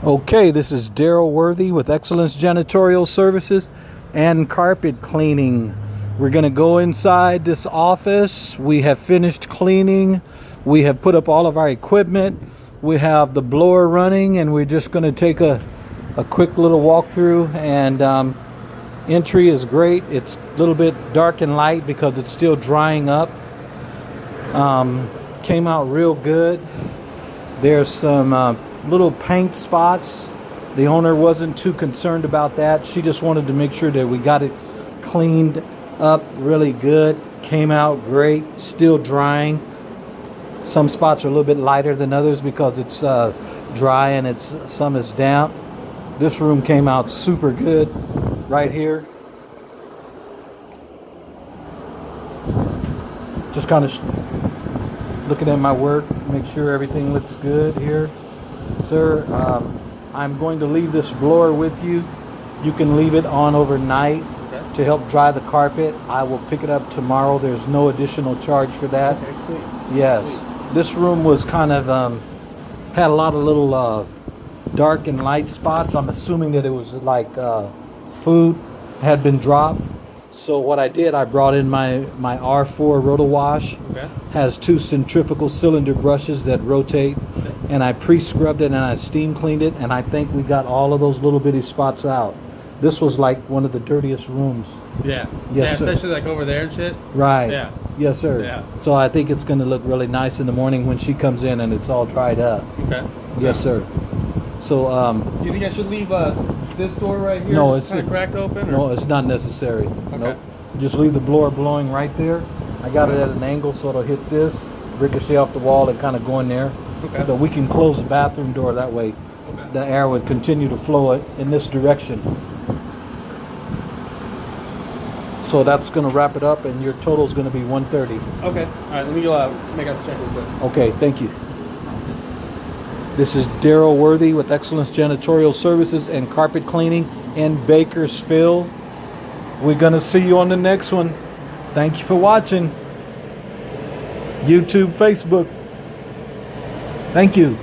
Okay, this is Daryl Worthy with Excellence Janitorial Services and Carpet Cleaning. We're going to go inside this office. We have finished cleaning. We have put up all of our equipment. We have the blower running, and we're just going to take a quick little walkthrough. And entry is great. It's a little bit dark and light because it's still drying up. Came out real good. There's some little paint spots. The owner wasn't too concerned about that. She just wanted to make sure that we got it cleaned up really good. Came out great. Still drying. Some spots are a little bit lighter than others because it's dry and some is damp. This room came out super good right here. Just kind of looking at my work, make sure everything looks good here. Sir, I'm going to leave this blower with you. You can leave it on overnight to help dry the carpet. I will pick it up tomorrow. There's no additional charge for that. Okay, sweet. Yes. Sweet. This room was kind of had a lot of little dark and light spots. I'm assuming that it was like food had been dropped. So what I did, I brought in my R4 RotoWash. Okay. Has two centrifugal cylinder brushes that rotate, and I pre-scrubbed it and I steam cleaned it, and I think we got all of those little bitty spots out. This was like one of the dirtiest rooms. Yeah. Yes, sir. Especially like over there and shit. Right. Yeah. Yes, sir. Yeah. So I think it's going to look really nice in the morning when she comes in and it's all dried up. Okay. Yes, sir. So you think I should leave this door right here? No, just it's kind of cracked open. Or? No, it's not necessary. Okay. Nope. Just leave the blower blowing right there. I got it at an angle so it'll hit this, ricochet off the wall, and kind of go in there. Okay. But we can close the bathroom door that way. Okay. The air would continue to flow in this direction. So that's going to wrap it up, and your total is going to be $130. Okay. All right. Let me go make out the check real quick. Okay, thank you. This is Daryl Worthy with Excellence Janitorial Services and Carpet Cleaning in Bakersfield. We're going to see you on the next one. Thank you for watching. YouTube, Facebook. Thank you.